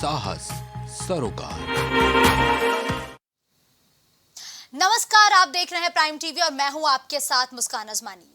साहस सरोकार। नमस्कार, आप देख रहे हैं प्राइम टीवी और मैं हूं आपके साथ मुस्कान अजमानी।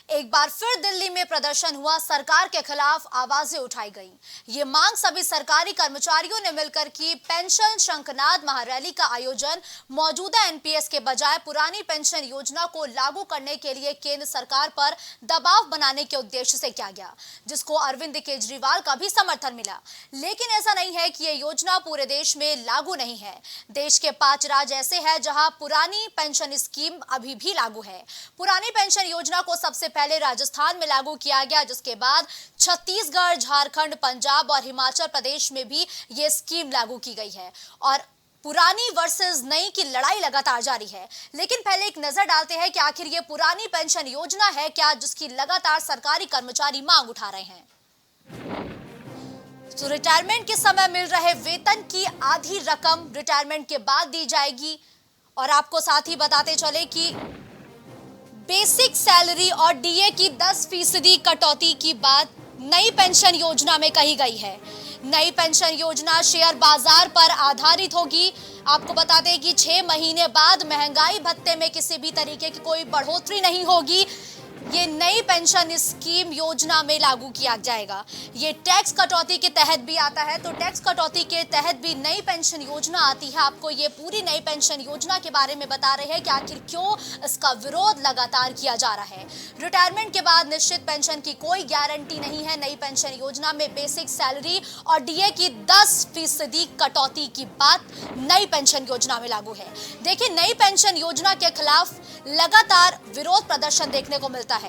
एक बार फिर दिल्ली में प्रदर्शन हुआ, सरकार के खिलाफ आवाजें उठाई गईं। ये मांग सभी सरकारी कर्मचारियों ने मिलकर की। पेंशन शंखनाद महारैली का आयोजन मौजूदा एनपीएस के बजाय पुरानी पेंशन योजना को लागू करने के लिए केंद्र सरकार पर दबाव बनाने के उद्देश्य से किया गया, जिसको अरविंद केजरीवाल का भी समर्थन मिला। लेकिन ऐसा नहीं है कि ये योजना पूरे देश में लागू नहीं है। देश के 5 राज्य ऐसे हैं जहां पुरानी पेंशन स्कीम अभी भी लागू है। पुरानी पेंशन योजना को सबसे पहले राजस्थान में लागू किया गया, जिसके बाद छत्तीसगढ़, झारखंड, पंजाब और हिमाचल प्रदेश में भी ये स्कीम लागू की गई है। और पुरानी वर्सेस नई की लड़ाई लगातार जारी है। लेकिन पहले एक नजर डालते हैं कि आखिर ये पुरानी पेंशन योजना है क्या, जिसकी लगातार सरकारी कर्मचारी मांग उठा रहे हैं। तो रिटायरमेंट के समय मिल रहे वेतन की आधी रकम रिटायरमेंट के बाद दी जाएगी। और आपको साथ ही बताते चले कि बेसिक सैलरी और डीए की 10% कटौती की बात नई पेंशन योजना में कही गई है। नई पेंशन योजना शेयर बाजार पर आधारित होगी। आपको बता दें कि 6 महीने बाद महंगाई भत्ते में किसी भी तरीके की कोई बढ़ोतरी नहीं होगी। ये नई पेंशन स्कीम योजना में लागू किया जाएगा। ये टैक्स कटौती के तहत भी आता है, तो टैक्स कटौती के तहत भी नई पेंशन योजना आती है। आपको ये पूरी नई पेंशन योजना के बारे में बता रहे हैं कि आखिर क्यों इसका विरोध लगातार किया जा रहा है। रिटायरमेंट के बाद निश्चित पेंशन की कोई गारंटी नहीं है। नई पेंशन योजना में बेसिक सैलरी और डीए की 10% कटौती की बात नई पेंशन योजना में लागू है। देखिए, नई पेंशन योजना के खिलाफ लगातार विरोध प्रदर्शन देखने को मिलता है।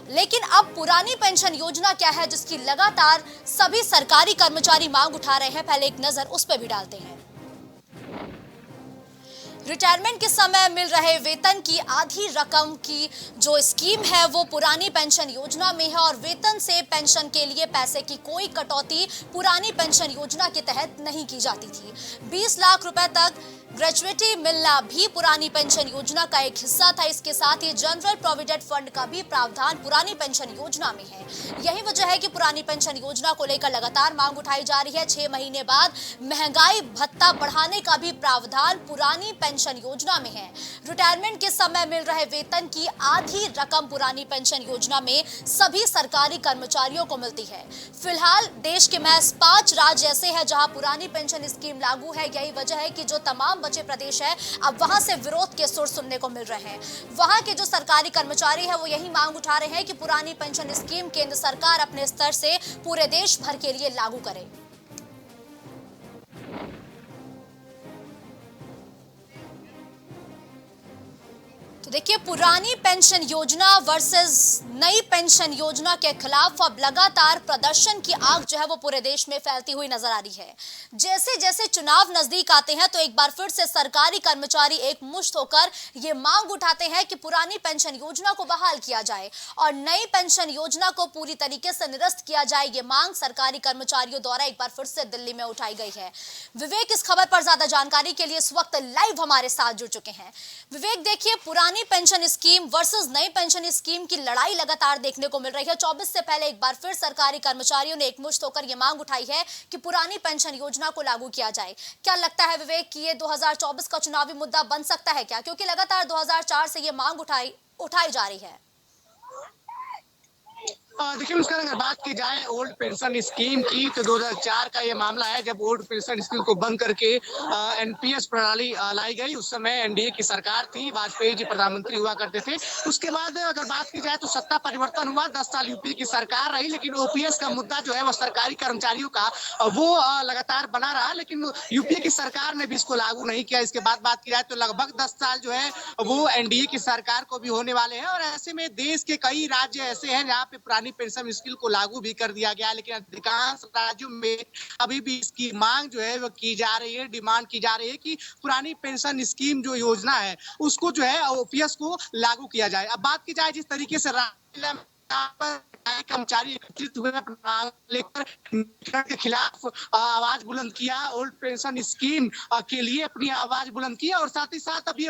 लेकिन अब पुरानी पेंशन योजना क्या है, जिसकी लगातार सभी सरकारी कर्मचारी मांग उठा रहे हैं, पहले एक नजर उस पर भी डालते हैं। रिटायरमेंट के समय मिल रहे वेतन की आधी रकम की जो स्कीम है वो पुरानी पेंशन योजना में है, और वेतन से पेंशन के लिए पैसे की कोई कटौती पुरानी पेंशन योजना के तहत नहीं की जाती थी। 20 लाख रुपए तक ग्रेजुएटी मिलना भी पुरानी पेंशन योजना का एक हिस्सा था। इसके साथ ही जनरल प्रोविडेंट फंड का भी प्रावधान पुरानी पेंशन योजना में है। यही वजह है कि पुरानी पेंशन योजना को लेकर लगातार मांग उठाई जा रही है। 6 महीने बाद महंगाई भत्ता बढ़ाने का भी प्रावधान पुरानी पेंशन योजना में है। रिटायरमेंट के समय मिल रहे वेतन की आधी रकम पुरानी पेंशन योजना में सभी सरकारी कर्मचारियों को मिलती है। फिलहाल देश के महज 5 राज्य ऐसे हैं जहां पुरानी पेंशन स्कीम लागू है। यही वजह है कि जो तमाम बचे प्रदेश है, अब वहां से विरोध के सुर सुनने को मिल रहे हैं। वहां के जो सरकारी कर्मचारी है वो यही मांग उठा रहे हैं कि पुरानी पेंशन स्कीम केंद्र सरकार अपने स्तर से पूरे देश भर के लिए लागू करे। तो देखिए, पुरानी पेंशन योजना वर्सेस नई पेंशन योजना के खिलाफ अब लगातार प्रदर्शन की आग जो है वो पूरे देश में फैलती हुई नजर आ रही है। जैसे जैसे चुनाव नजदीक आते हैं तो एक बार फिर से सरकारी कर्मचारी एक मुश्त होकर ये मांग उठाते हैं कि पुरानी पेंशन योजना को बहाल किया जाए और नई पेंशन योजना को पूरी तरीके से निरस्त किया जाए। ये मांग सरकारी कर्मचारियों द्वारा एक बार फिर से दिल्ली में उठाई गई है। विवेक इस खबर पर ज्यादा जानकारी के लिए इस वक्त लाइव हमारे साथ जुड़ चुके हैं। विवेक, देखिए, पुरानी पेंशन स्कीम वर्सेस नई पेंशन स्कीम की लड़ाई लगातार देखने को मिल रही है। 24 से पहले एक बार फिर सरकारी कर्मचारियों ने एकमुश्त होकर यह मांग उठाई है कि पुरानी पेंशन योजना को लागू किया जाए। क्या लगता है विवेक कि ये 2024 का चुनावी मुद्दा बन सकता है क्या, क्योंकि लगातार 2004 से ये मांग उठाई जा रही है। देखिए, उसका अगर बात की जाए ओल्ड पेंशन स्कीम की तो 2004 का ये मामला है जब ओल्ड पेंशन स्कीम को बंद करके एनपीएस प्रणाली लाई गई। उस समय एनडीए की सरकार थी, वाजपेयी जी प्रधानमंत्री हुआ करते थे। उसके बाद अगर बात की जाए तो सत्ता परिवर्तन हुआ, 10 साल यूपी की सरकार रही, लेकिन ओपीएस का मुद्दा जो है वो सरकारी कर्मचारियों का वो लगातार बना रहा। लेकिन यूपीए की सरकार ने भी इसको लागू नहीं किया। इसके बाद बात की जाए तो लगभग 10 साल जो है वो एनडीए की सरकार को भी होने वाले हैं, और ऐसे में देश के कई राज्य ऐसे हैं जहाँ पे पुरानी पेंशन स्कीम को लागू भी कर दिया गया, लेकिन अधिकांश राज्यों में अभी भी इसकी मांग जो है वो की जा रही है, डिमांड की जा रही है कि पुरानी पेंशन स्कीम जो योजना है उसको जो है ओपीएस को लागू किया जाए। अब बात की जाए जिस तरीके से कर्मचारी एकत्रित हुए लेकर के खिलाफ आवाज बुलंद किया, ओल्ड पेंशन स्कीम के लिए अपनी आवाज बुलंद की और साथ ही साथ अब ये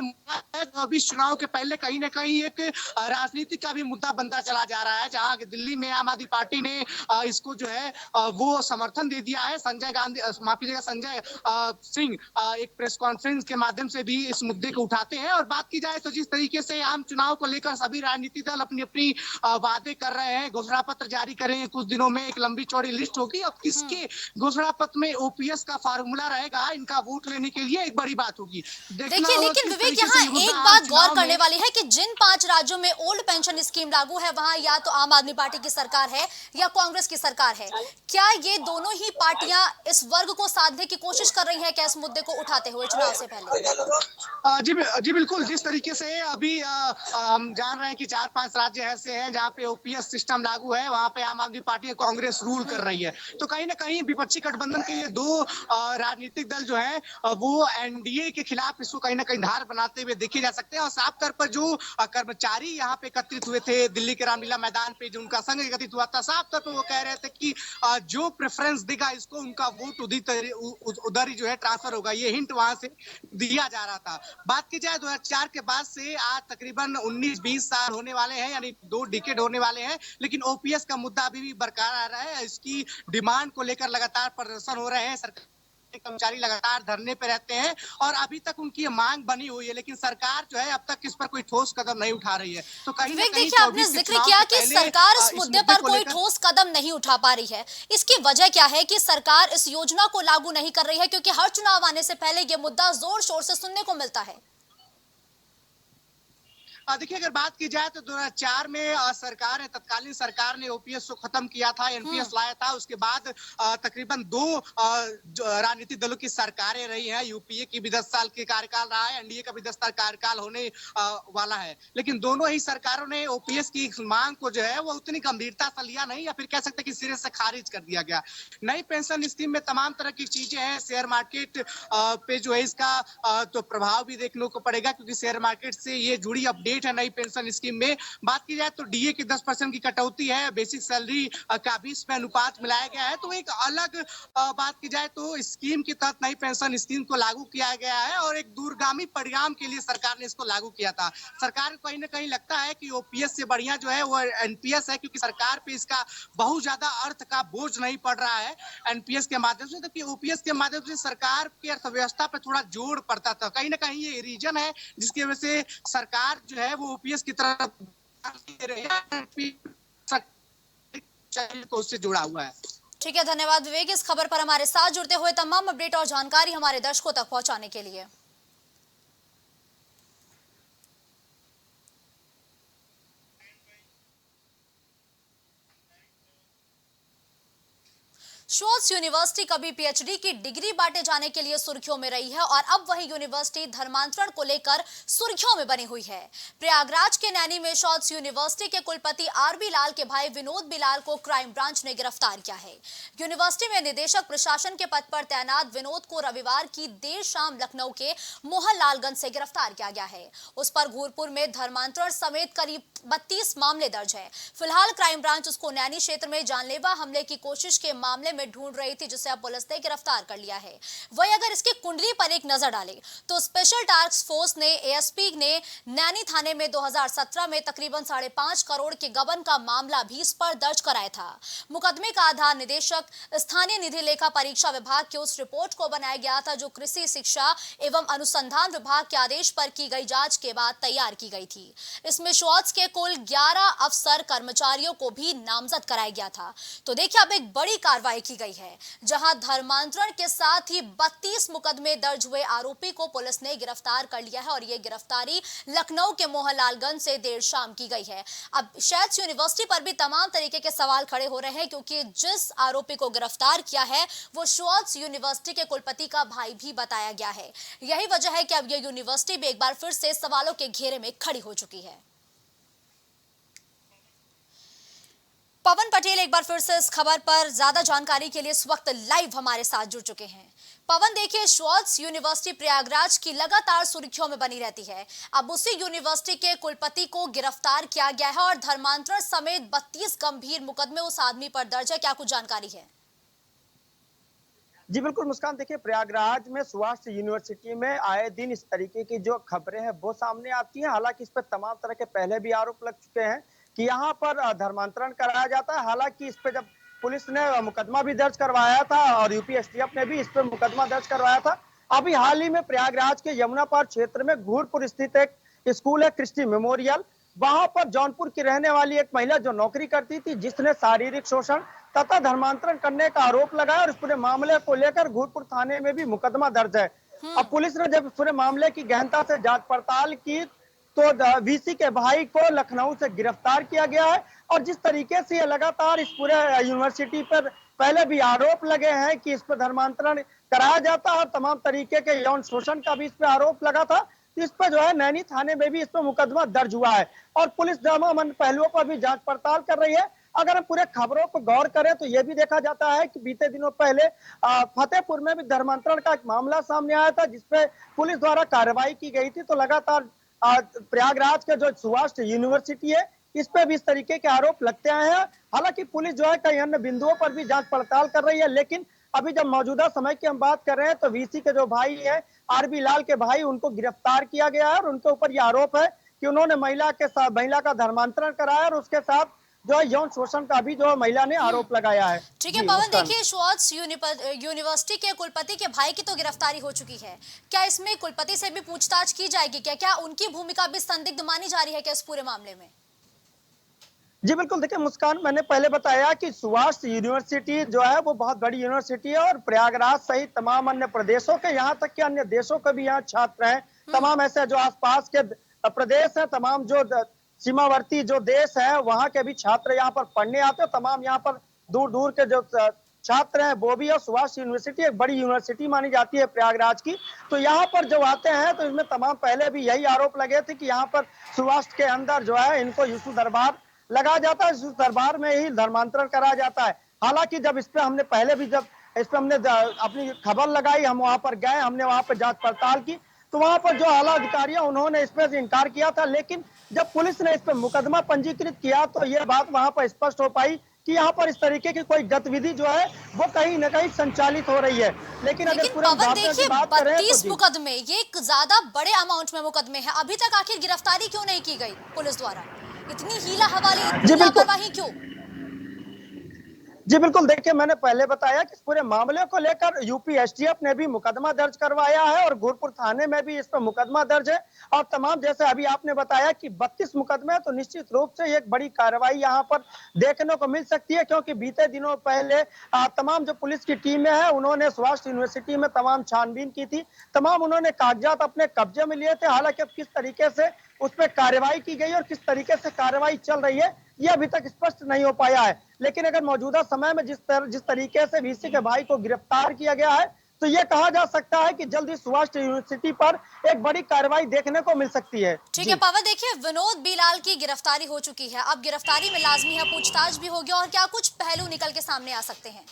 अभी चुनाव के पहले कहीं ना कहीं एक राजनीति का भी मुद्दा बनता चला जा रहा है, जहां दिल्ली में आम आदमी पार्टी ने इसको जो है वो समर्थन दे दिया है। संजय गांधी, माफ कीजिएगा, संजय सिंह एक प्रेस कॉन्फ्रेंस के माध्यम से भी इस मुद्दे को उठाते हैं। और बात की जाए तो जिस तरीके से आम चुनाव को लेकर सभी राजनीतिक दल अपनी अपनी वादे कर रहे हैं, घोषणा पत्र जारी करेंगे कुछ दिनों में, एक लंबी चौड़ी लिस्ट होगी। अब किसके घोषणा पत्र में ओपीएस का फार्मूला रहेगा इनका वोट लेने के लिए, एक बड़ी बात होगी। देखिए, लेकिन विवेक, यहाँ एक बात गौर करने वाली है कि जिन 5 राज्यों में ओल्ड पेंशन स्कीम लागू है, वहां या तो आम आदमी पार्टी की सरकार है या कांग्रेस की सरकार है। क्या ये दोनों ही पार्टियां इस वर्ग को साधने की कोशिश कर रही हैं क्या इस मुद्दे को उठाते हुए चुनाव से पहले? जी बिल्कुल, जिस तरीके से अभी हम जान रहे हैं कि 4-5 राज्य ऐसे हैं जहां पे ओपीएस सिस्टम लागू है, वहां पे आम आदमी पार्टी और कांग्रेस रूल कर रही है। तो कहीं ना कहीं विपक्षी गठबंधन के ये 2 राजनीतिक दल जो है वो एनडीए के खिलाफ इसको कहीं ना कहीं धार बनाते हुए देखे जा सकते हैं। और साफ तौर पर जो कर्मचारी यहाँ पे एकत्रित हुए थे दिल्ली के रामलीला मैदान पे, जो उनका संघ एकत्रित हुआ था, साफ तौर पर वो कह रहे थे कि जो प्रेफरेंस देगा इसको, उनका वोट उधर ही जो है ट्रांसफर होगा। ये हिंट वहां से दिया जा रहा था। बात की जाए 2004 के बाद से आज तकरीबन 19-20 साल होने वाले हैं, यानी 2 डिकेड होने वाले हैं, लेकिन ओपीएस का मुद्दा अभी भी बरकरार आ रहा है। इसकी डिमांड को लेकर लगातार प्रदर्शन हो रहे हैं, सरकार कर्मचारी लगातार धरने पे रहते हैं और अभी तक उनकी मांग बनी हुई है, लेकिन सरकार जो है अब तक इस पर कोई ठोस कदम नहीं उठा रही है। तो कहीं ना कहीं देखिए, आपने जिक्र किया कि सरकार इस मुद्दे पर कोई ठोस कदम नहीं उठा पा रही है। इसकी वजह क्या है कि सरकार इस योजना को लागू नहीं कर रही है? क्योंकि हर चुनाव आने से पहले ये मुद्दा जोर शोर से सुनने को मिलता है। देखिए, अगर बात की जाए तो 2004 में तत्कालीन सरकार ने ओपीएस को खत्म किया था, एनपीएस लाया था। उसके बाद तकरीबन 2 राजनीतिक दलों की सरकारें रही हैं। यूपीए की भी 10 साल की कार्यकाल रहा है, एनडीए का भी 10 साल कार्यकाल होने वाला है, लेकिन दोनों ही सरकारों ने ओपीएस की मांग को जो है वो उतनी गंभीरता से लिया नहीं, या फिर कह सकते कि सिरे से खारिज कर दिया गया। नई पेंशन स्कीम में तमाम तरह की चीजें हैं, शेयर मार्केट पे जो है इसका तो प्रभाव भी देखने को पड़ेगा, क्योंकि शेयर मार्केट से ये जुड़ी अपडेट है नई पेंशन स्कीम में। बात की जाए तो डीए की 10% की कटौती है, बेसिक सैलरी का भी इसमें अनुपात मिलाया गया है। तो एक अलग बात की जाए तो स्कीम के तहत नई पेंशन स्कीम को लागू किया गया है और एक दूरगामी परिणाम के लिए सरकार ने इसको लागू किया था। सरकार को कहीं ना कहीं लगता है कि ओपीएस से बढ़िया जो है वो एनपीएस है, क्योंकि सरकार पे इसका बहुत ज्यादा अर्थ का बोझ नहीं पड़ रहा है एनपीएस के माध्यम से, क्योंकि ओपीएस के माध्यम से सरकार की अर्थव्यवस्था पर थोड़ा जोर पड़ता था। कहीं ना कहीं ये रीजन है जिसकी वजह से सरकार जो है वो ओपीएस की तरफ उससे जुड़ा हुआ है। ठीक है, धन्यवाद विवेक, इस खबर पर हमारे साथ जुड़ते हुए तमाम अपडेट और जानकारी हमारे दर्शकों तक पहुंचाने के लिए। श्वार्ट्ज यूनिवर्सिटी कभी पीएचडी की डिग्री बांटे जाने के लिए सुर्खियों में रही है और अब वही यूनिवर्सिटी धर्मांतरण को लेकर सुर्खियों में बनी हुई है। प्रयागराज के नैनी में श्वार्ट्ज यूनिवर्सिटी के कुलपति आरबी लाल के भाई विनोद बिलाल को क्राइम ब्रांच ने गिरफ्तार किया है। यूनिवर्सिटी में निदेशक प्रशासन के पद पर तैनात विनोद को रविवार की देर शाम लखनऊ के मोहनलालगंज से गिरफ्तार किया गया है। उस पर घूरपुर में धर्मांतरण समेत करीब 32 मामले दर्ज है। फिलहाल क्राइम ब्रांच उसको नैनी क्षेत्र में जानलेवा हमले की कोशिश के मामले में ढूंढ रही थी, जिसे अब पुलिस ने गिरफ्तार कर लिया है। वहीं अगर इसकी कुंडली पर एक नजर डालें तो स्पेशल टास्क फोर्स ने एएसपी ने नैनी थाने में 2017 में तकरीबन 5.5 करोड़ के गबन का मामला भी इस पर दर्ज कराया था। मुकदमे का आधार निदेशक स्थानीय निधि लेखा परीक्षा विभाग की उस रिपोर्ट को बनाया गया था जो कृषि शिक्षा एवं अनुसंधान विभाग के आदेश पर की गई जांच के बाद तैयार की गई थी। इसमें श्वार्ट्ज के कुल 11 अफसर कर्मचारियों को भी नामजद कराया गया था। तो देखिए, अब एक बड़ी कार्रवाई की गई है, जहां धर्मांतरण के साथ ही 32 मुकदमे दर्ज हुए आरोपी को पुलिस ने गिरफ्तार कर लिया है और यह गिरफ्तारी लखनऊ के मोहनलालगंज से देर शाम की गई है। अब शायद यूनिवर्सिटी पर भी तमाम तरीके के सवाल खड़े हो रहे हैं, क्योंकि जिस आरोपी को गिरफ्तार किया है वो श्वार्ट्ज यूनिवर्सिटी के कुलपति का भाई भी बताया गया है। यही वजह है कि अब यह यूनिवर्सिटी भी एक बार फिर से सवालों के घेरे में खड़ी हो चुकी है। पवन पटेल एक बार फिर से इस खबर पर ज्यादा जानकारी के लिए इस वक्त लाइव हमारे साथ जुड़ चुके हैं। पवन देखिए, श्वार्ट्ज यूनिवर्सिटी प्रयागराज की लगातार सुर्खियों में बनी रहती है। अब उसी यूनिवर्सिटी के कुलपति को गिरफ्तार किया गया है और धर्मांतरण समेत 32 गंभीर मुकदमे उस आदमी पर दर्ज है। क्या कुछ जानकारी है? जी बिल्कुल मुस्कान, देखिए प्रयागराज में श्वार्ट्ज यूनिवर्सिटी में आए दिन इस तरीके की जो खबरें हैं वो सामने आती हैं। हालांकि इस पर तमाम तरह के पहले भी आरोप लग चुके हैं कि यहाँ पर धर्मांतरण कराया जाता है। हालांकि इस पे जब पुलिस ने मुकदमा भी दर्ज करवाया था और यूपी एसटीएफ ने भी इस पे मुकदमा दर्ज करवाया था। अभी हाल ही में प्रयागराज के यमुना पार क्षेत्र में घूरपुर स्थित एक स्कूल है, क्रिस्टी मेमोरियल, वहां पर जौनपुर की रहने वाली एक महिला जो नौकरी करती थी, जिसने शारीरिक शोषण तथा धर्मांतरण करने का आरोप लगाया और इस पूरे मामले को लेकर घूरपुर थाने में भी मुकदमा दर्ज है। अब पुलिस ने जब पूरे मामले की गहनता से जांच पड़ताल की तो वीसी के भाई को लखनऊ से गिरफ्तार किया गया है। और जिस तरीके से ये लगातार इस पूरे यूनिवर्सिटी पर पहले भी आरोप लगे हैं कि इस पर धर्मांतरण कराया जाता है और तमाम तरीके के यौन शोषण का भी इस पर आरोप लगा था, तो इस पर जो है नैनी थाने में भी इस पर मुकदमा दर्ज हुआ है और पुलिस तमाम पहलुओं पर भी जांच पड़ताल कर रही है। अगर हम पूरे खबरों पर गौर करें तो यह भी देखा जाता है कि बीते दिनों पहले फतेहपुर में भी धर्मांतरण का एक मामला सामने आया था, जिसपे पुलिस द्वारा कार्रवाई की गई थी। तो लगातार प्रयागराज के जो श्वार्ट्ज यूनिवर्सिटी है, इस पे भी इस तरीके के आरोप लगते आए हैं। हालांकि पुलिस जो है कई अन्य बिंदुओं पर भी जांच पड़ताल कर रही है, लेकिन अभी जब मौजूदा समय की हम बात कर रहे हैं तो वीसी के जो भाई है, आरबी लाल के भाई, उनको गिरफ्तार किया गया है और उनके ऊपर यह आरोप है कि उन्होंने महिला का धर्मांतरण कराया और उसके साथ जो है यौन शोषण का भी जो महिला ने आरोप लगाया है। ठीक है पवन, देखिए श्वार्ट्ज यूनिवर्सिटी के कुलपति के भाई की तो गिरफ्तारी हो चुकी है, क्या इसमें कुलपति से भी पूछताछ की जाएगी? क्या उनकी भूमिका भी संदिग्ध मानी जा रही है क्या इस पूरे मामले में? जी बिल्कुल, देखिए मुस्कान, मैंने पहले बताया कि श्वार्ट्ज यूनिवर्सिटी जो है वो बहुत बड़ी यूनिवर्सिटी है और प्रयागराज सहित तमाम अन्य प्रदेशों के, यहाँ तक कि अन्य देशों के भी यहाँ छात्र हैं। तमाम ऐसे जो आसपास के प्रदेश हैं, तमाम जो सीमावर्ती जो देश है, वहाँ के भी छात्र यहाँ पर पढ़ने आते हैं। तमाम यहाँ पर दूर दूर के जो छात्र हैं वो भी है। श्वार्ट्ज यूनिवर्सिटी एक बड़ी यूनिवर्सिटी मानी जाती है प्रयागराज की। तो यहाँ पर जब आते हैं तो इसमें तमाम पहले भी यही आरोप लगे थे कि यहाँ पर श्वार्ट्ज के अंदर जो है इनको यीशु दरबार लगाया जाता है, इस दरबार में ही धर्मांतरण कराया जाता है। हालांकि जब इस पे हमने पहले भी जब इस पे हमने अपनी खबर लगाई, हम वहां पर गए, हमने वहां पर जांच पड़ताल की, तो वहां पर जो आला अधिकारी है उन्होंने इस पे इनकार किया था। लेकिन जब पुलिस ने इस पे मुकदमा पंजीकृत किया तो यह बात वहां पर स्पष्ट हो पाई कि यहाँ पर इस तरीके की कोई गतिविधि जो है वो कहीं न कहीं संचालित हो रही है। लेकिन अगर पूरे देखिए 32 मुकदमे, ये एक ज्यादा बड़े अमाउंट में मुकदमे हैं, अभी तक आखिर गिरफ्तारी क्यों नहीं की गई पुलिस द्वारा? इतनी हीला हवाली, इतनी लापरवाही क्यों? जी बिल्कुल, देखिए मैंने पहले बताया कि इस पूरे मामले को लेकर यूपी एसटीएफ ने भी मुकदमा दर्ज करवाया है और घूरपुर थाने में भी इस पर मुकदमा दर्ज है। और तमाम, जैसे अभी आपने बताया कि 32 मुकदमे, तो निश्चित रूप से एक बड़ी कार्रवाई यहाँ पर देखने को मिल सकती है, क्योंकि बीते दिनों पहले तमाम जो पुलिस की टीमें हैं उन्होंने श्वार्ट्ज यूनिवर्सिटी में तमाम छानबीन की थी, तमाम उन्होंने कागजात अपने कब्जे में लिए थे। हालांकि अब किस तरीके से उस पर कार्रवाई की गई और किस तरीके से कार्रवाई चल रही है ये अभी तक स्पष्ट नहीं हो पाया है। लेकिन अगर मौजूदा समय में जिस तरीके से वीसी के भाई को गिरफ्तार किया गया है, तो ये कहा जा सकता है कि जल्दी श्वार्ट्ज यूनिवर्सिटी पर एक बड़ी कार्रवाई देखने को मिल सकती है। ठीक है पवन, देखिए विनोद बिलाल की गिरफ्तारी हो चुकी है, अब गिरफ्तारी में लाजमी है पूछताछ भी होगी, और क्या कुछ पहलू निकल के सामने आ सकते हैं?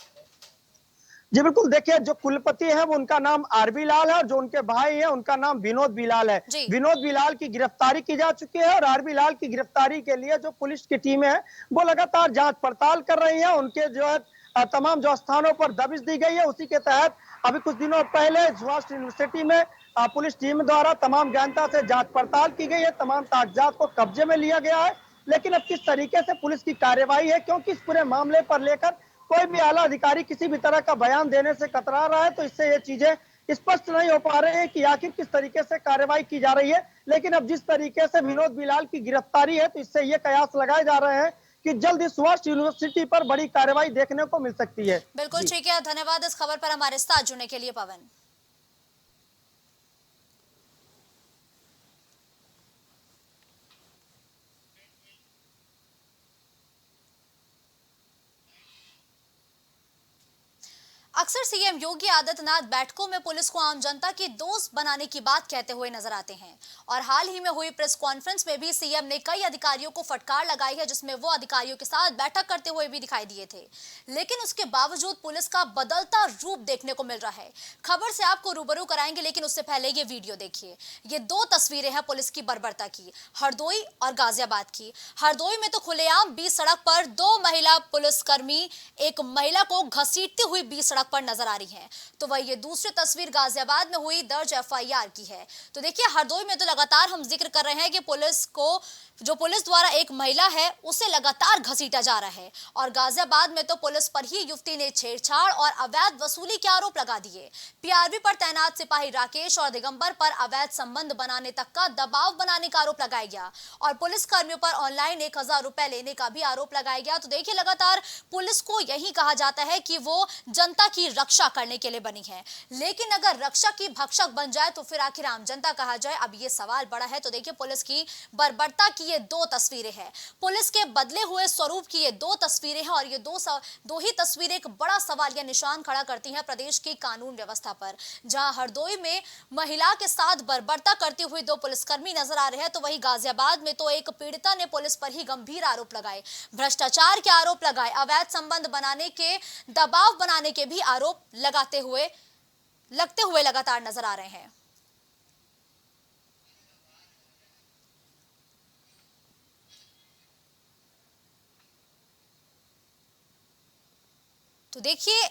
जी बिल्कुल, देखिए जो कुलपति है वो उनका नाम आरबी लाल है और जो उनके भाई है उनका नाम विनोद बिलाल है। विनोद बिलाल की गिरफ्तारी की जा चुकी है और आरबी लाल की गिरफ्तारी के लिए जो पुलिस की टीमें हैं वो लगातार जांच पड़ताल कर रही है। उनके जो है तमाम जो स्थानों पर दबिश दी गई है, उसी के तहत अभी कुछ दिनों पहले श्वार्ट्ज यूनिवर्सिटी में पुलिस टीम द्वारा तमाम गहनता से जांच पड़ताल की गई है, तमाम कागजात को कब्जे में लिया गया है। लेकिन अब किस तरीके से पुलिस की कार्रवाई है, क्योंकि इस पूरे मामले पर लेकर कोई भी आला अधिकारी किसी भी तरह का बयान देने से कतरा रहा है, तो इससे ये चीजें स्पष्ट नहीं हो पा रहे हैं कि आखिर किस तरीके से कार्रवाई की जा रही है। लेकिन अब जिस तरीके से विनोद बिलाल की गिरफ्तारी है, तो इससे ये कयास लगाए जा रहे हैं कि जल्द ही श्वार्ट्ज यूनिवर्सिटी पर बड़ी कार्रवाई देखने को मिल सकती है। बिल्कुल ठीक है, धन्यवाद इस खबर पर हमारे साथ जुड़ने के लिए पवन। अक्सर सीएम योगी आदित्यनाथ बैठकों में पुलिस को आम जनता की दोस्त बनाने की बात कहते हुए नजर आते हैं और हाल ही में हुई प्रेस कॉन्फ्रेंस में भी सीएम ने कई अधिकारियों को फटकार लगाई है, जिसमें वो अधिकारियों के साथ बैठक करते हुए भी दिखाई दिए थे। लेकिन उसके बावजूद पुलिस का बदलता रूप देखने को मिल रहा है। खबर से आपको रूबरू कराएंगे, लेकिन उससे पहले ये वीडियो देखिए। ये दो तस्वीरें हैं पुलिस की बर्बरता की, हरदोई और गाजियाबाद की। हरदोई में तो खुलेआम बीच सड़क पर दो महिला पुलिसकर्मी एक महिला को घसीटती हुई बीच सड़क पर नजर आ रही हैं। तो वही ये दूसरी तस्वीर गाजियाबाद में हुई दर्ज एफआईआर की है। तो देखिए, हरदोई में तो लगातार हम जिक्र कर रहे हैं कि पुलिस द्वारा एक महिला है उसे लगातार घसीटा जा रहा है, और गाजियाबाद में तो पुलिस पर ही युवती ने छेड़छाड़ और अवैध वसूली के आरोप लगा दिए। पीआरबी पर तैनात सिपाही राकेश और दिगंबर पर अवैध संबंध बनाने तक का दबाव बनाने का आरोप लगाया गया और पुलिस कर्मियों पर ऑनलाइन 1000 रुपए लेने का भी आरोप लगाया गया। तो देखिए, लगातार पुलिस को यही कहा जाता है कि वो जनता की रक्षा करने के लिए बनी है, लेकिन अगर रक्षा की भक्षक बन जाए तो फिर आखिर आम जनता कहा जाए, अब ये सवाल बड़ा है। तो देखिए, पुलिस की बर्बरता की ये दो तस्वीरें हैं, पुलिस के बदले हुए स्वरूप की ये दो तस्वीरें हैं, और ये दो ही तस्वीरें एक बड़ा सवाल या निशान खड़ा करती हैं प्रदेश की कानून व्यवस्था पर। जहां हरदोई में महिला के साथ बर्बरता करते हुए दो पुलिसकर्मी नजर आ रहे हैं, तो वहीं गाजियाबाद में तो एक पीड़िता ने पुलिस पर ही गंभीर आरोप लगाए, भ्रष्टाचार के आरोप लगाए, अवैध संबंध बनाने के, दबाव बनाने के भी आरोप लगते हुए लगातार नजर आ रहे हैं। तो देखिए,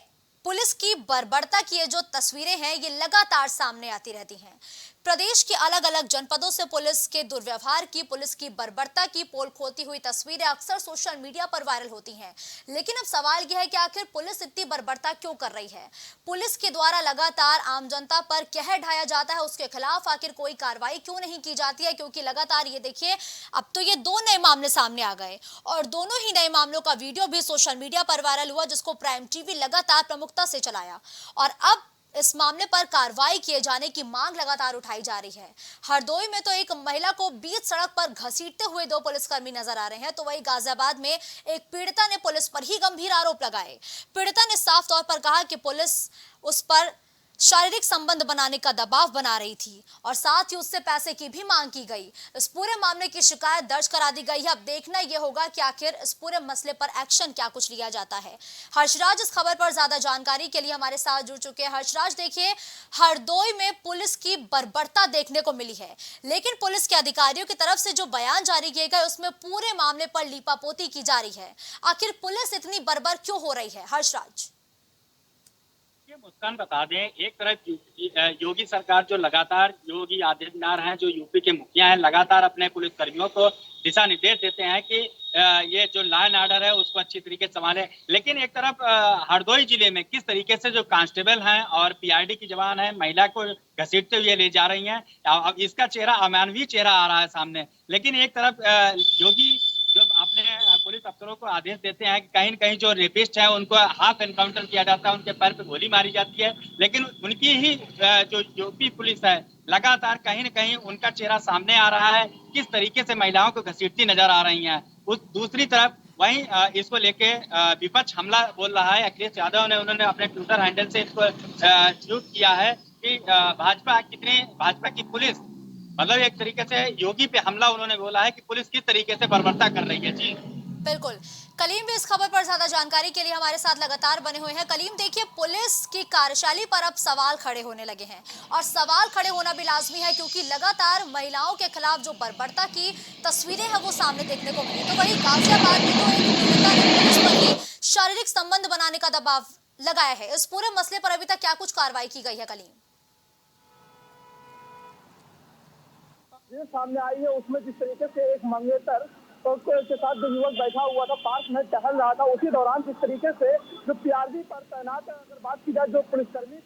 पुलिस की बर्बरता की ये जो तस्वीरें हैं ये लगातार सामने आती रहती हैं। प्रदेश के अलग अलग जनपदों से पुलिस के दुर्व्यवहार की, पुलिस की बर्बरता की पोल खोलती हुई तस्वीरें अक्सर सोशल मीडिया पर वायरल होती हैं। लेकिन अब सवाल यह है कि आखिर पुलिस इतनी बर्बरता क्यों कर रही है? पुलिस के द्वारा लगातार आम जनता पर कहर ढाया जाता है, उसके खिलाफ आखिर कोई कार्रवाई क्यों नहीं की जाती है? क्योंकि लगातार ये देखिए, अब तो ये दो नए मामले सामने आ गए और दोनों ही नए मामलों का वीडियो भी सोशल मीडिया पर वायरल हुआ, जिसको प्राइम टीवी लगातार प्रमुखता से चलाया, और अब इस मामले पर कार्रवाई किए जाने की मांग लगातार उठाई जा रही है। हरदोई में तो एक महिला को बीच सड़क पर घसीटते हुए दो पुलिसकर्मी नजर आ रहे हैं, तो वहीं गाजियाबाद में एक पीड़िता ने पुलिस पर ही गंभीर आरोप लगाए। पीड़िता ने साफ तौर पर कहा कि पुलिस उस पर शारीरिक संबंध बनाने का दबाव बना रही थी और साथ ही उससे पैसे की भी मांग की गई। इस पूरे मामले की शिकायत दर्ज करा दी गई है। अब देखना यह होगा कि आखिर इस पूरे मसले पर एक्शन क्या कुछ लिया जाता है। हर्षराज इस खबर पर ज्यादा जानकारी के लिए हमारे साथ जुड़ चुके हैं। हर्षराज, देखिए, हरदोई में पुलिस की बर्बरता देखने को मिली है, लेकिन पुलिस के अधिकारियों की तरफ से जो बयान जारी किए गए उसमें पूरे मामले पर लीपापोती की जा रही है। आखिर पुलिस इतनी बर्बर क्यों हो रही है? हर्षराज। मुस्कान, बता दें, एक तरफ योगी सरकार जो लगातार, योगी आदित्यनाथ हैं जो यूपी के मुखिया हैं, लगातार अपने पुलिस कर्मियों को दिशा निर्देश देते हैं कि ये जो लॉ एंड ऑर्डर है उसको अच्छी तरीके से संभालें। लेकिन एक तरफ हरदोई जिले में किस तरीके से जो कांस्टेबल हैं और पीआरडी की जवान है महिला को घसीटते हुए ले जा रही हैं, अब इसका चेहरा अमानवीय चेहरा आ रहा है सामने। लेकिन एक तरफ योगी जो अपने पुलिस अफसरों को आदेश देते हैं कि कहीं न कहीं जो रेपिस्ट है उनको हाफ एनकाउंटर किया जाता है, उनके पैर पे गोली मारी जाती है, लेकिन उनकी ही जो यूपी पुलिस है लगातार कहीं न कहीं उनका चेहरा सामने आ रहा है, किस तरीके से महिलाओं को घसीटती नजर आ रही हैं। उस दूसरी तरफ वहीं इसको लेके विपक्ष हमला बोल रहा है। अखिलेश यादव ने उन्होंने अपने ट्विटर हैंडल से इसको ट्वीट किया है कि भाजपा की पुलिस, मतलब एक तरीके से योगी पे हमला उन्होंने बोला है कि पुलिस किस तरीके से बर्बरता कर रही है। जी बिल्कुल, कलीम भी इस खबर पर ज्यादा जानकारी के लिए हमारे साथ लगातार बने हुए हैं। कलीम, देखिए, पुलिस की कार्यशैली पर अब सवाल खड़े होने लगे हैं और सवाल खड़े होना भी लाजमी है, क्योंकि लगातार महिलाओं के खिलाफ जो बर्बरता की तस्वीरें हैं वो सामने देखने को मिली। तो वहीं गाजियाबाद में तो एक पीड़िता ने पुलिस पर ही शारीरिक संबंध बनाने का दबाव लगाया है। इस पूरे मसले पर अभी तक क्या कुछ कार्रवाई की गई है? कलीम, सामने आई है उसमें जिस तरीके से एक मंगेतर के साथ जो युवक बैठा हुआ था, पार्क में टहल रहा था, उसी दौरान जिस तरीके से जो पीआरबी पर तैनात, अगर बात की जाए, जो पुलिसकर्मी,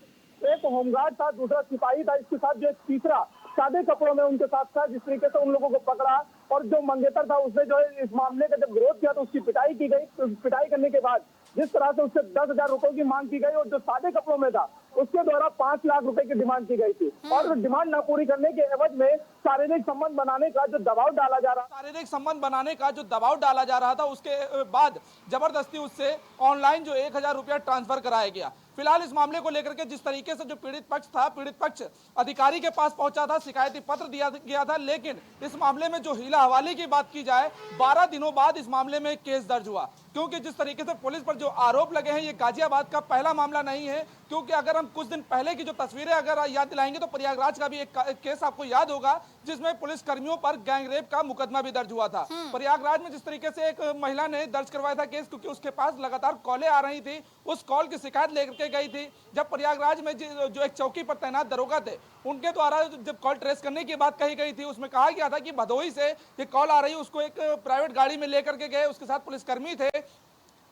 एक होमगार्ड था, दूसरा सिपाही था, इसके साथ जो एक तीसरा सादे कपड़ों में उनके साथ था, जिस तरीके से उन लोगों को पकड़ा और जो मंगेतर था उसने जो है इस मामले का जब विरोध किया तो उसकी पिटाई की गई। तो पिटाई करने के बाद जिस तरह से उससे 10,000 रुपए की मांग की गई और जो सादे कपड़ों में था उसके द्वारा 5 लाख रुपए की डिमांड की गई थी, और डिमांड न पूरी करने के एवज में शारीरिक संबंध बनाने का जो दबाव डाला जा रहा था, उसके बाद जबरदस्ती उससे ऑनलाइन जो 1,000 रुपया ट्रांसफर कराया गया। फिलहाल इस मामले को लेकर के जिस तरीके से जो पीड़ित पक्ष था, पीड़ित पक्ष अधिकारी के पास पहुंचा था, शिकायती पत्र दिया गया था, लेकिन इस मामले में जो हीला हवाले की बात की जाए 12 दिनों बाद इस मामले में केस दर्ज हुआ। क्योंकि जिस तरीके से पुलिस पर जो आरोप लगे हैं, ये गाजियाबाद का पहला मामला नहीं है। क्योंकि अगर हम कुछ दिन पहले की जो तस्वीरें अगर याद दिलाएंगे तो प्रयागराज का भी एक केस आपको याद होगा, जिसमें पुलिस कर्मियों पर गैंगरेप का मुकदमा भी दर्ज हुआ था। प्रयागराज में जिस तरीके से एक महिला ने दर्ज करवाया था केस, क्योंकि उसके पास लगातार कॉलें आ रही थी, उस कॉल की शिकायत लेकर के गई थी। जब प्रयागराज में जो एक चौकी पर तैनात दरोगा थे, उनके द्वारा जब कॉल ट्रेस करने की बात कही गई थी, उसमें कहा गया था कि भदोही से ये कॉल आ रही है, उसको एक प्राइवेट गाड़ी में लेकर के गए, उसके साथ पुलिसकर्मी थे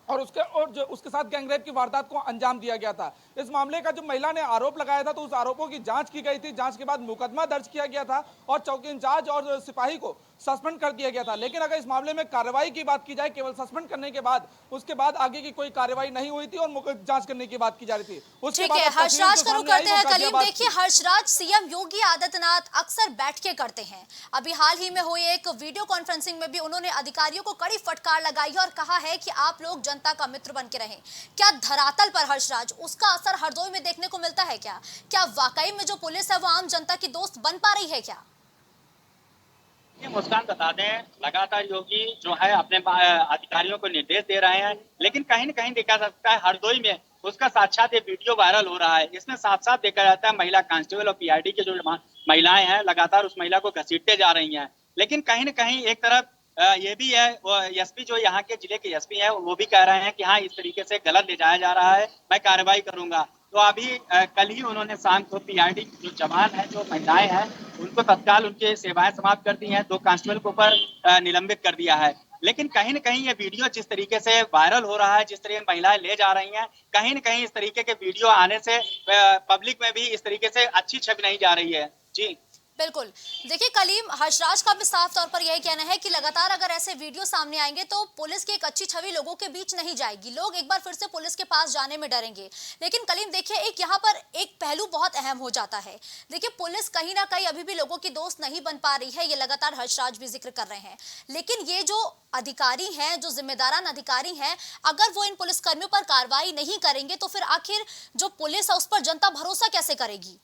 और उसके साथ गैंगरेप की वारदात को अंजाम दिया गया था। इस मामले का जो महिला ने आरोप लगाया था, तो उस आरोपों की जांच की गई थी। जांच के बाद मुकदमा दर्ज किया गया था और चौकी इंचार्ज और सिपाही को सस्पेंड कर दिया गया था। लेकिन अगर इस मामले में कार्रवाई की बात की जाए, केवल सस्पेंड करने के बाद उसके बाद आगे की कोई कार्रवाई नहीं हुई थी और जांच करने की बात की जा रही थी। ठीक है, हर्षराज का रुख करते हैं कलीम। देखिए हर्षराज, सीएम योगी आदित्यनाथ अक्सर बैठ के करते हैं। अभी हाल ही में हुई एक वीडियो कॉन्फ्रेंसिंग में भी उन्होंने अधिकारियों को कड़ी फटकार लगाई है और कहा है कि आप लोग जनता का मित्र बन के रहें। क्या धरातल पर हर्षराज उसका असर हरदोई में देखने को मिलता है? क्या वाकई में जो पुलिस है वो आम जनता की दोस्त बन पा रही है क्या? मुस्कान, बता दें, लगातार योगी जो है अपने अधिकारियों को निर्देश दे रहे हैं, लेकिन कहीं न कहीं देखा सकता है हरदोई में उसका साक्षात ये वीडियो वायरल हो रहा है। इसमें साफ साफ देखा जाता है महिला कांस्टेबल और पीआईडी के जो महिलाएं हैं लगातार उस महिला को घसीटते जा रही हैं। लेकिन कहीं न कहीं एक तरफ ये भी है, एसपी जो यहाँ के जिले के एसपी है वो भी कह रहे हैं कि हाँ, इस तरीके से गलत ले जाया जा रहा है, मैं कार्रवाई करूंगा। तो अभी कल ही उन्होंने शाम को पीआईडी जो जवान है, जो महिलाएं हैं, उनको तत्काल उनके सेवाएं समाप्त कर दी हैं, 2 कांस्टेबल के ऊपर निलंबित कर दिया है। लेकिन कहीं न कहीं ये वीडियो जिस तरीके से वायरल हो रहा है, जिस तरीके से महिलाएं ले जा रही हैं, कहीं न कहीं इस तरीके के वीडियो आने से पब्लिक में भी इस तरीके से अच्छी छवि नहीं जा रही है। जी बिल्कुल। देखिए कलीम, हर्षराज का भी साफ तौर पर यही कहना है कि लगातार अगर ऐसे वीडियो सामने आएंगे तो पुलिस की एक अच्छी छवि लोगों के बीच नहीं जाएगी, लोग एक बार फिर से पुलिस के पास जाने में डरेंगे। लेकिन कलीम देखिए, एक यहाँ पर एक पहलू बहुत अहम हो जाता है। देखिए पुलिस कहीं ना कहीं अभी भी लोगों की दोस्त नहीं बन पा रही है, ये लगातार हर्षराज भी जिक्र कर रहे हैं। लेकिन ये जो अधिकारी हैं, जो जिम्मेदारान अधिकारी हैं, अगर वो इन पुलिसकर्मियों पर कार्रवाई नहीं करेंगे तो फिर आखिर जो पुलिस है उस पर जनता भरोसा कैसे करेगी?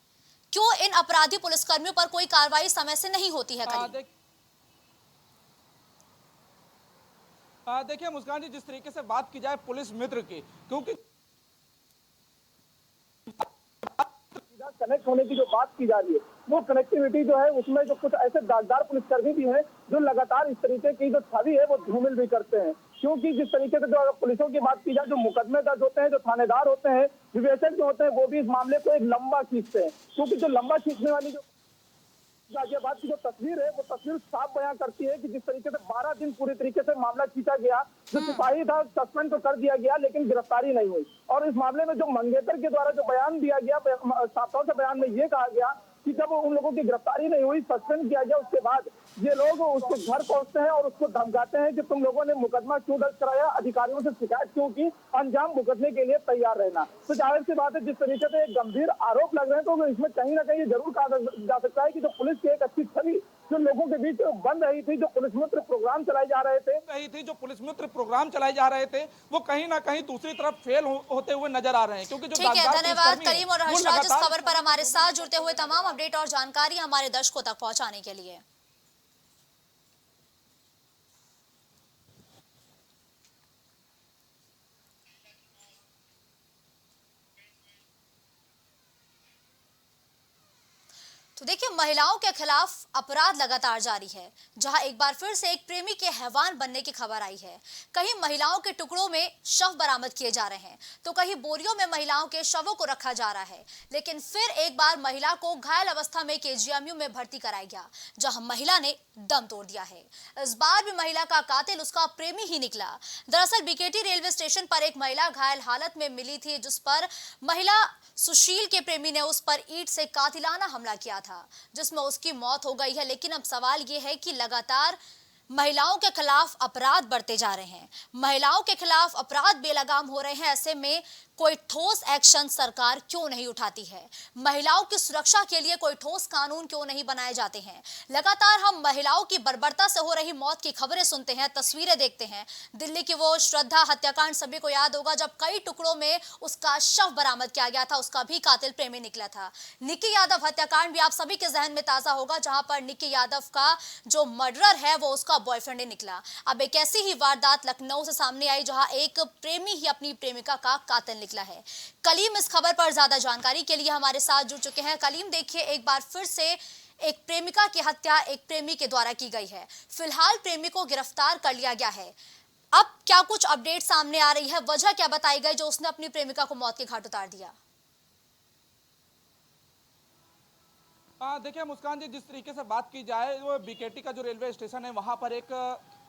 क्यों इन अपराधी पुलिसकर्मियों पर कोई कार्रवाई समय से नहीं होती है? देखिए मुस्कान जी, जिस तरीके से बात की जाए पुलिस मित्र की, क्योंकि कनेक्ट होने की जो बात की जा रही है, वो कनेक्टिविटी जो है उसमें जो कुछ ऐसे दागदार पुलिसकर्मी भी हैं जो लगातार इस तरीके की जो छवि है वो धूमिल भी करते हैं। क्योंकि जिस तरीके से जो अगर पुलिसों की बात की जाए, जो मुकदमे दर्ज होते हैं, जो थानेदार होते हैं, विवेचक जो होते हैं, वो भी इस मामले को एक लंबा खींचते हैं। क्योंकि जो लंबा खींचने वाली जो गाजियाबाद की जो तस्वीर है, वो तस्वीर साफ बयां करती है कि जिस तरीके से 12 दिन पूरी तरीके से मामला खींचा गया, जो सिपाही था सस्पेंड तो कर दिया गया लेकिन गिरफ्तारी नहीं हुई। और इस मामले में जो मंगेतर के द्वारा जो बयान दिया गया, साफ तौर से बयान में ये कहा गया कि जब उन लोगों की गिरफ्तारी नहीं हुई, सस्पेंड किया गया, उसके बाद ये लोग उसको घर पहुंचते हैं और उसको धमकाते हैं कि तुम लोगों ने मुकदमा क्यों दर्ज कराया, अधिकारियों से शिकायत क्यों की, अंजाम भुगतने के लिए तैयार रहना। तो जाहिर सी बात है, जिस तरीके से गंभीर आरोप लग रहे हैं, तो इसमें कहीं ना कहीं जरूर कहा जा सकता है कि जो पुलिस की एक अच्छी छवि जो लोगों के बीच बन रही थी, जो पुलिस मित्र प्रोग्राम चलाए जा रहे थे, वो कहीं ना कहीं दूसरी तरफ फेल होते हुए नजर आ रहे हैं। क्योंकि ठीक है, धन्यवाद करीम और हर्षराज इस खबर पर हमारे साथ जुड़ते हुए तमाम अपडेट और जानकारी हमारे दर्शकों तक पहुंचाने के लिए। तो देखिए, महिलाओं के खिलाफ अपराध लगातार जारी है, जहां एक बार फिर से एक प्रेमी के हैवान बनने की खबर आई है। कहीं महिलाओं के टुकड़ों में शव बरामद किए जा रहे हैं, तो कहीं बोरियों में महिलाओं के शवों को रखा जा रहा है। लेकिन फिर एक बार महिला को घायल अवस्था में केजीएमयू में भर्ती कराया गया, जहां महिला ने दम तोड़ दिया है। इस बार भी महिला का कातिल उसका प्रेमी ही निकला। दरअसल बीकेटी रेलवे स्टेशन पर एक महिला घायल हालत में मिली थी, जिस पर महिला सुशील के प्रेमी ने उस पर ईंट से कातिलाना हमला किया था, जिसमें उसकी मौत हो गई है। लेकिन अब सवाल यह है कि लगातार महिलाओं के खिलाफ अपराध बढ़ते जा रहे हैं, महिलाओं के खिलाफ अपराध बेलगाम हो रहे हैं। ऐसे में कोई ठोस एक्शन सरकार क्यों नहीं उठाती है? महिलाओं की सुरक्षा के लिए कोई ठोस कानून क्यों नहीं बनाए जाते हैं? लगातार हम महिलाओं की बर्बरता से हो रही मौत की खबरें सुनते हैं, तस्वीरें देखते हैं। दिल्ली की वो श्रद्धा हत्याकांड सभी को याद होगा, जब कई टुकड़ों में उसका शव बरामद किया गया था, उसका भी कातिल प्रेमी निकला था। निक्की यादव हत्याकांड भी आप सभी के जहन में ताजा होगा, जहां पर निक्की यादव का जो मर्डरर है वो उसका बॉयफ्रेंड ही निकला। अब एक ऐसी ही वारदात लखनऊ से सामने आई, जहां एक प्रेमी ही अपनी प्रेमिका का कातिल निकला है। कलीम इस खबर पर ज्यादा जानकारी के लिए हमारे साथ जुड़ चुके हैं। कलीम, देखिए एक बार फिर से एक प्रेमिका की हत्या एक प्रेमी के द्वारा की गई है। फिलहाल प्रेमी को गिरफ्तार कर लिया गया है। अब क्या कुछ अपडेट सामने आ रही है? वजह क्या बताई गई जो उसने अपनी प्रेमिका को मौत के घाट उतार दिया? देखिए मुस्कान जी, जिस तरीके से बात की जाए, वो बीकेटी का जो रेलवे स्टेशन है वहां पर एक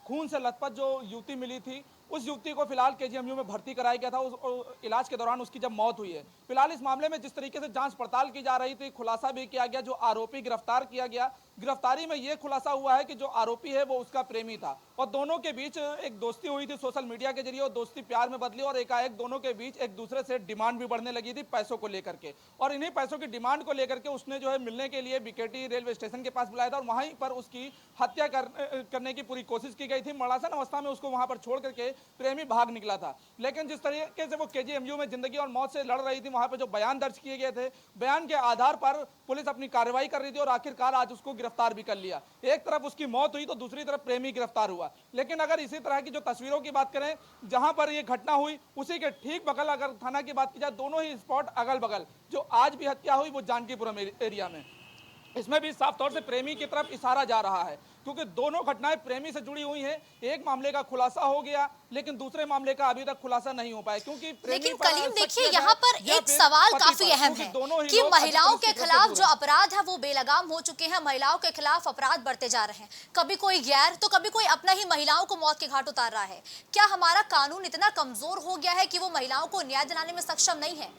खून से लथपथ जो युवती मिली थी, उस युवती को फिलहाल केजीएमयू में भर्ती कराया गया था। उस इलाज के दौरान उसकी जब मौत हुई है। फिलहाल इस मामले में जिस तरीके से जांच पड़ताल की जा रही थी, खुलासा भी किया गया, जो आरोपी गिरफ्तार किया गया। गिरफ्तारी में यह खुलासा हुआ है कि जो आरोपी है वो उसका प्रेमी था और दोनों के बीच एक दोस्ती हुई थी सोशल मीडिया के जरिए, और दोस्ती प्यार में बदली और एकाएक दोनों के बीच एक दूसरे से डिमांड भी बढ़ने लगी थी पैसों को लेकर के। और इन्हीं पैसों की डिमांड को लेकर के उसने जो है मिलने के लिए बीकेटी रेलवे स्टेशन के पास बुलाया था और वहीं पर उसकी हत्या करने की पूरी कोशिश की गई थी। मड़ासन अवस्था में उसको वहां पर छोड़ करके प्रेमी भाग निकला था। लेकिन जिस तरीके से वो केजीएमयू में जिंदगी और मौत से लड़ रही थी, वहां पर जो बयान दर्ज किए गए थे, बयान के आधार पर पुलिस अपनी कार्रवाई कर रही थी और आखिरकार आज उसको गिरफ्तार भी कर लिया। एक तरफ उसकी मौत हुई तो दूसरी तरफ प्रेमी गिरफ्तार हुआ। लेकिन अगर इसी तरह की जो तस्वीरों की बात करें, जहां पर ये घटना हुई उसी के ठीक बगल अगर थाना की बात की जाए, दोनों ही स्पॉट अगल बगल, जो आज भी हत्या हुई वो जानकीपुरम एरिया में, इसमें भी साफ तौर से प्रेमी की तरफ इशारा जा रहा है, क्योंकि दोनों घटनाएं प्रेमी से जुड़ी हुई हैं। एक मामले का खुलासा हो गया लेकिन दूसरे मामले का अभी तक खुलासा नहीं हो पाया, क्योंकि लेकिन कलीम देखिए, यहाँ पर एक सवाल काफी अहम है कि महिलाओं के खिलाफ जो अपराध है वो बेलगाम हो चुके हैं, महिलाओं के खिलाफ अपराध बढ़ते जा रहे हैं। कभी कोई गैर तो कभी कोई अपना ही महिलाओं को मौत के घाट उतार रहा है। क्या हमारा कानून इतना कमजोर हो गया है कि वो महिलाओं को न्याय दिलाने में सक्षम नहीं है?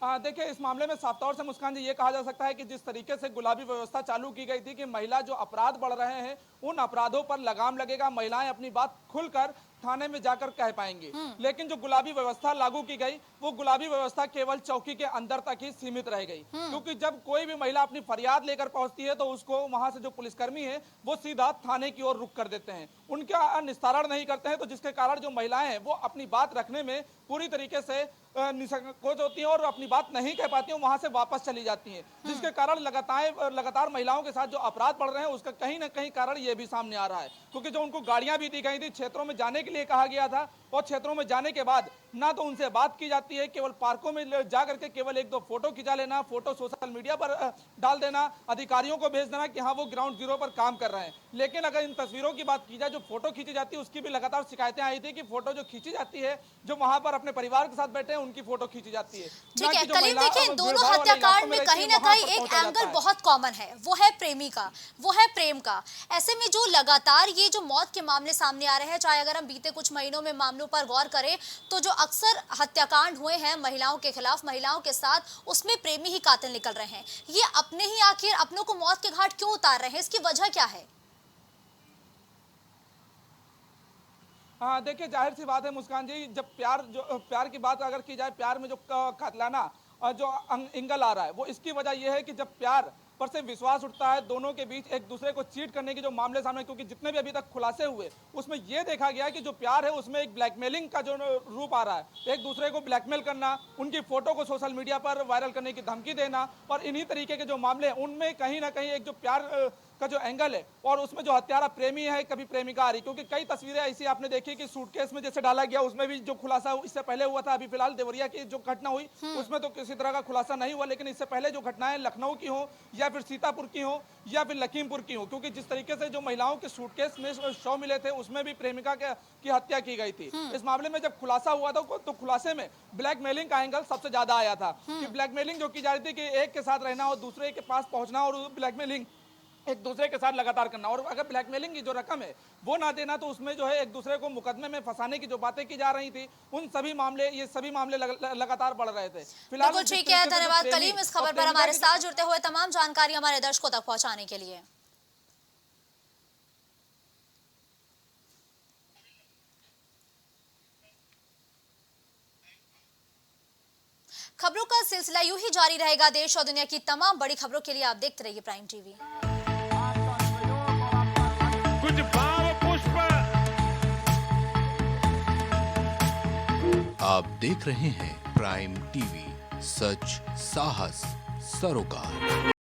देखिए, इस मामले में साफ तौर से मुस्कान जी ये कहा जा सकता है कि जिस तरीके से गुलाबी व्यवस्था चालू की गई थी कि महिला जो अपराध बढ़ रहे हैं उन अपराधों पर लगाम लगेगा, महिलाएं अपनी बात खुलकर थाने में जाकर कह पाएंगी। लेकिन जो गुलाबी व्यवस्था लागू की गई, वो गुलाबी व्यवस्था केवल चौकी के अंदर तक ही सीमित रह गई, क्योंकि जब कोई भी महिला अपनी फरियाद लेकर पहुंचती है तो उसको वहां से जो पुलिसकर्मी है वो सीधा थाने की ओर रुख कर देते हैं, उनका निस्तारण नहीं करते हैं। तो जिसके कारण जो महिलाएं हैं वो अपनी बात रखने में पूरी तरीके से निसंकोच होती हैं और अपनी बात नहीं कह पाती हैं, वहां से वापस चली जाती हैं, जिसके कारण लगातार महिलाओं के साथ जो अपराध बढ़ रहे हैं उसका कहीं ना कहीं कारण ये भी सामने आ रहा है। क्योंकि जो उनको गाड़ियां भी दी गई थी, क्षेत्रों में जाने के लिए कहा गया था, और क्षेत्रों में जाने के बाद ना तो उनसे बात की जाती है, केवल पार्कों में जा करके केवल एक दो फोटो खिंचा लेना, फोटो सोशल मीडिया पर डाल देना, अधिकारियों को भेज देना कि हाँ वो ग्राउंड जीरो पर काम कर रहे हैं। लेकिन अगर इन तस्वीरों की बात की जाए, जो फोटो खींची जाती है उसकी भी लगातार शिकायतें आई थी कि फोटो जो खींची जाती है, जो वहां पर अपने परिवार के साथ बैठे हैं उनकी फोटो खींची जाती है। ठीक है कलीम, देखिए इन दोनों हत्याकांड में कहीं ना कहीं एक एंगल बहुत कॉमन है, वो है प्रेमी का, वो है प्रेम का। ऐसे में जो लगातार ये जो मौत के मामले सामने आ रहे हैं, चाहे अगर हम बीते कुछ महीनों में मामलों पर गौर करें तो जो अक्सर हत्याकांड हुए हैं महिलाओं के खिलाफ, महिलाओं के साथ, उसमें प्रेमी ही कातिल निकल रहे हैं। ये अपने ही आखिर अपनों को मौत के घाट क्यों उतार रहे हैं? इसकी वजह क्या है? हाँ देखिए, जाहिर सी बात है मुस्कान जी, जब प्यार की बात अगर की जाए, प्यार में जो कातलाना जो एंगल आ रहा है वो इसकी वजह यह है कि जब प्यार पर से विश्वास उठता है, दोनों के बीच एक दूसरे को चीट करने के जो मामले सामने, क्योंकि जितने भी अभी तक खुलासे हुए उसमें यह देखा गया कि जो प्यार है उसमें एक ब्लैकमेलिंग का जो रूप आ रहा है, एक दूसरे को ब्लैकमेल करना, उनकी फोटो को सोशल मीडिया पर वायरल करने की धमकी देना, और इन्हीं तरीके के जो मामले हैं उनमें कहीं ना कहीं एक जो प्यार का जो एंगल है, और उसमें जो हत्यारा प्रेमी है, कभी प्रेमिका आ रही, क्योंकि कई तस्वीरें ऐसी आपने देखी कि सूटकेस में जैसे डाला गया, उसमें भी जो खुलासा इससे पहले हुआ था, अभी फिलहाल देवरिया की जो घटना हुई उसमें तो किसी तरह का खुलासा नहीं हुआ, लेकिन इससे पहले जो घटनाएं लखनऊ की हो या फिर सीतापुर की हो या फिर लखीमपुर की हो, क्योंकि जिस तरीके से जो महिलाओं के सूटकेस में शव मिले थे उसमें भी प्रेमिका की हत्या की गई थी। इस मामले में जब खुलासा हुआ था तो खुलासे में ब्लैकमेलिंग का एंगल सबसे ज्यादा आया था, कि ब्लैकमेलिंग जो की जा रही थी कि एक के साथ रहना और दूसरे के पास पहुंचना और ब्लैकमेलिंग एक दूसरे के साथ लगातार करना, और अगर ब्लैकमेलिंग की जो रकम है वो ना देना, तो उसमें जो है एक दूसरे को मुकदमे में फंसाने की जो बातें की जा रही थी, उन सभी मामले, ये सभी मामले लगातार बढ़ रहे थे। फिलहाल बिल्कुल ठीक है, धन्यवाद कलीम इस खबर पर हमारे साथ जुड़ते हुए तमाम जानकारी हमारे दर्शकों तक पहुंचाने के लिए। खबरों का सिलसिला यूं ही जारी रहेगा। देश और दुनिया की तमाम बड़ी खबरों के लिए आप देखते रहिए प्राइम टीवी। कुछ भाव पुष्प। आप देख रहे हैं प्राइम टीवी, सच साहस सरोकार।